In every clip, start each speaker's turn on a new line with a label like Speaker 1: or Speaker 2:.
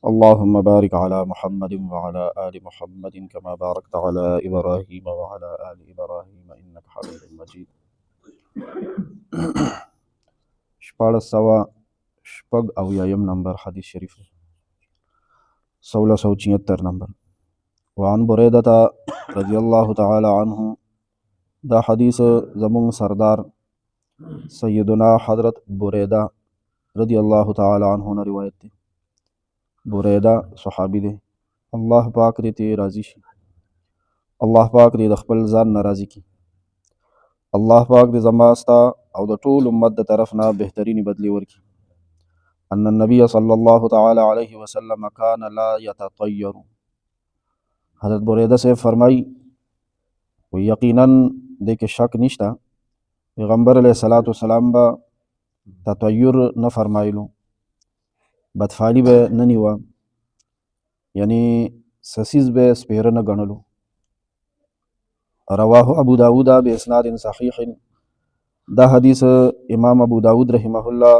Speaker 1: اللهم بارك على محمد وعلى آل محمد كما باركت على إبراهيم وعلى آل إبراهيم إنك حميد مجيد. شپاړس سوه شپږ اویایم نمبر حدیث شریف 1676 نمبر. وعن بريدة رضي الله تعالى عنه، دا حدیث زمون سردار سیدنا حضرت بریدہ رضی اللہ تعالی عنہ نے روایت دی. بریدہ صحابی دی، الله پاک دې ته راضي شي، الله پاک دې د خپل ځان نه راضي کی، الله پاک دې زما ستا او د ټول امت د طرف نه بهترینی بدلی ورکي. ان النبي صلی الله تعالی علیه وسلم کان لا یتطیر. حضرت بریدہ سے فرمائی و یقیناً دې کې شک نشته پیغمبر علیہ الصلوۃ والسلام با تطیر نه فرمایلو، بدفعلی به نه نیوه، یعنی سسیز به سپیره نه ګڼلو. رواه ابو داود باسناد صحیح. دا حدیث امام ابو داود رحمه الله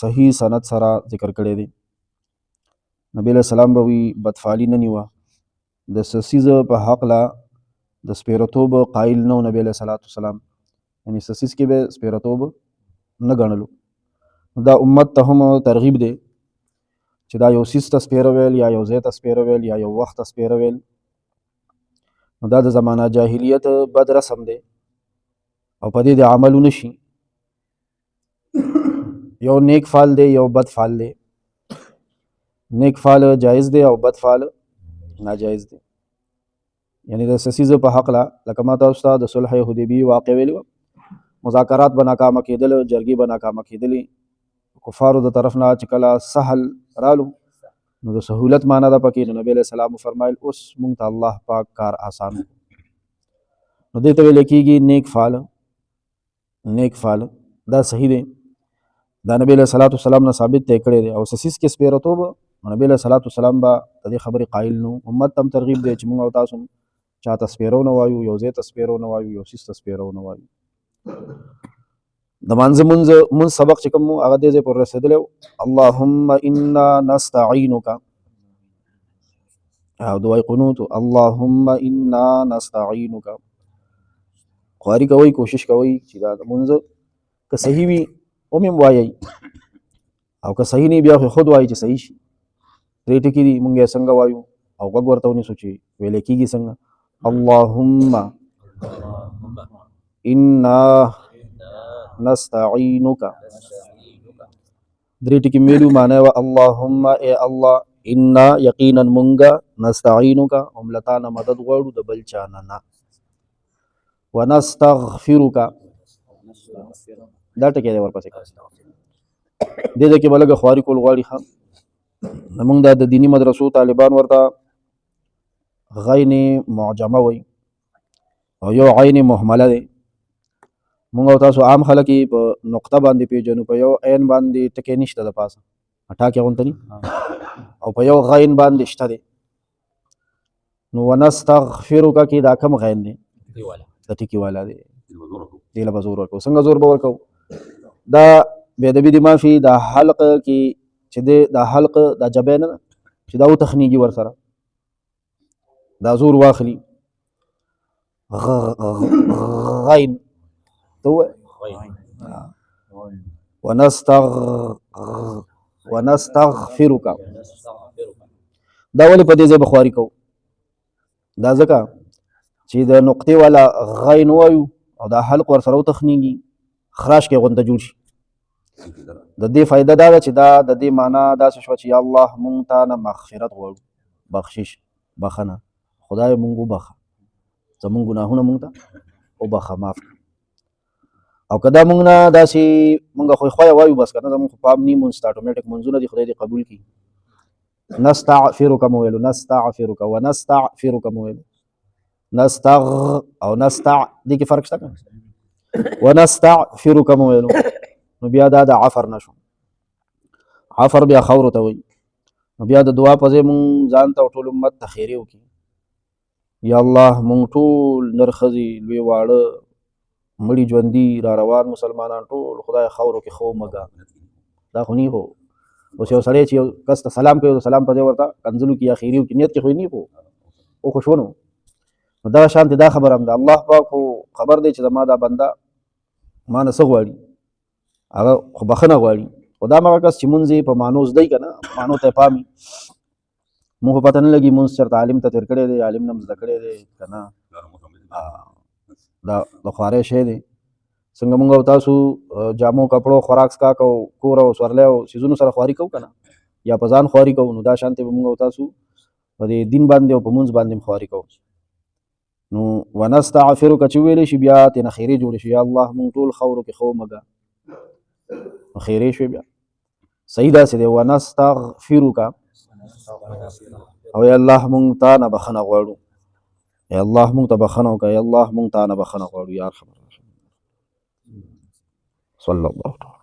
Speaker 1: صحیح سند سره ذکر کړی دی. نبی علیہ السلام به وی بدفعلی نه نیوه، د سسیز په حق لا د سپیرتوب قائل نه نبی علیہ الصلوۃ والسلام، یعنی سسیز کې به سپیرتوب نه ګڼلو. دا امت ته هم ترغیب دی چې دا یو سیز ته سپیره ویل یا یو ځای ته سپیره ویل یا یو وخت ته سپیره ویل، نو دا د زمانه جاهلیت بد رسم دی او په دې د عمل نشي. یو نیک فعل دی یو بد فعل دی، نیک فعل جایز دی او بد فعل ناجایز دی. یعنی د سسیز په حق لا لکه ما تاسو ته د صلح حدیبیه واقع ویلو، مذاکرات به ناکامه کېدل، جرګې به ناکامه کېدلې، کفارو د طرف نه چې کله سهل رالو نو د سهولت معنا ده پکې، نو نبی علیہ السلام فرمایل اوس مونږ ته الله پاک کار آسان، نو دې ته ویل کېږي نیک فعل. نیک فعل دا صحیح دی، دا نبی علیہ الصلوۃ والسلام نه ثابت ته کړی دی. او سسیس کې سپیرتوب نبی علیہ الصلوۃ والسلام با د دې خبرې قائل نو. امت تم ترغیب دی چې مونږ او تاسو چاته سپیرو نه وایو، یو ځای ته سپیرو نه وایو، یو سیس ته سپیرو نه وایو. د مانځه مونږ سبق چې کوم هغه دې ځای پر رسېدلی، اللهم انا نستعینک، او دعای قنوت اللهم انا نستعینک. خواري کوئ، کوشش کوئ چې دا مونځ که صحیح وي هم وایي، او که صحیح نه بیا خود وایي چې صحیح شي. درې ټکي دي، مونږ یې څنګه وایو او غوږ ورته ونیسو چې ویلې کېږي څنګه. اللهم انا نستعینک، درې ټکي میلو معنی و اللهم اے الله، انا یقینا مونږه، نستعینک هم لتانه مدد غواړو د بل چا نه، ونستغفرک دا ټکی دی ورپسې دې ځای کې به لږه خواري کول غواړي. ښه زمونږ دا د دیني مدرسو طالبان ورته غین معجمه وایي او یو عین مهمله دی. مونږ او تاسو عام خلک په نقطه باندې پیژنو، په یو عین باندې ټکی نشته د پاسه ټاکې غونته ني، او په یو غین باندې شته دی. نو ونستغفرک کې دا کم غین دی، د ټکي والا دی، دې له به زور ورکوو. څنګه زور به ورکوو؟ دا بېادبي دې معافي، دا حلق کې چې دی، دا حلق دا جبی نه ده چې دا وتخنیږي ورسره، دا زور واخلي. غین ته ووایه ونستغفرک. دا ولې په دې ځای به خواري کوو؟ دا ځکه چې د نقطې والا غین وایو او دا حلق ورسره وتخنیږي، خراش کې غونته جوړ شي. د دې فایده دا ده چې دا د دې معنا داسې شوه چې یا الله مونږ ته نه مغفرت غواړو، بخشش، بخښنه، خدای مونږ وبخه، زمونږ ګناهونه مونږ ته وبخه، معاف کړه. او که دا مونږ نه داسې مونږ خو خویه وایو بس که نه، زمونږ خو پام ني، مونځ ته اټومیټک منځونه دي، خدای دې قبول کړي. نستغفرک مو ویلو، نستغفرک ونستغفرک مو ویلو، نستغ او نستع دې کې فرق شته که ونستغفرک مو ویلو، نو بیا دا د عفر نشو. عفر بیا خاورو ته وایي. نو بیا د دعا په ځای مونږ ځان ته او ټول امت ته خیرې وکړي، یا الله مونږ ټول نر ښځې لوی واړه مړي ژوندي را روان مسلمانان ټول خدای خاورو کې خو مګه، دا خو نه هو اوس یو سړی چې یو کس ته سلام کوي سلام په ځای ورته کنځلو کې اخیری کې نیت کې خو نه او خو شونو نو دا شانتې دا خبره هم ده الله پاک خو خبر دی چې زما دا بنده ما نه څه غواړي هغه خو بخښنه غواړي خو دا هغه کس چې مونځ یې په معنو زده که نه معنو ته یې پام وي مونږ خو پته نه لګي مونځ چېرته عالم ته تېر کړی دی عالم نه هم زده کړی دی که نه دا د خوارۍ شی دی څنګه مونږ او تاسو جامو کپړو خوراک څښاک او کور او سورلی او څیزونو سره خواري کوو که نه یا په ځان خواري کوو نو دا شانتې به مونږ او تاسو په دې دین باندې او په مونځ باندې هم خواري کوو نو ونستغفرک چې ویلی شي بیا ترېنه خیرې جوړې شي یا الله مونږ ټول خاورو کې ښه ومږه نو خیرې شوې بیا صحیح داسې دی ونستغفرک او یا الله مونږ تا نه بخښنه غواړو یا الله مونږ ته بخښنه وکړه یا الله مونږ تا نه بخښنه غواړو یا ارحم الراحمین صلی الله تعالی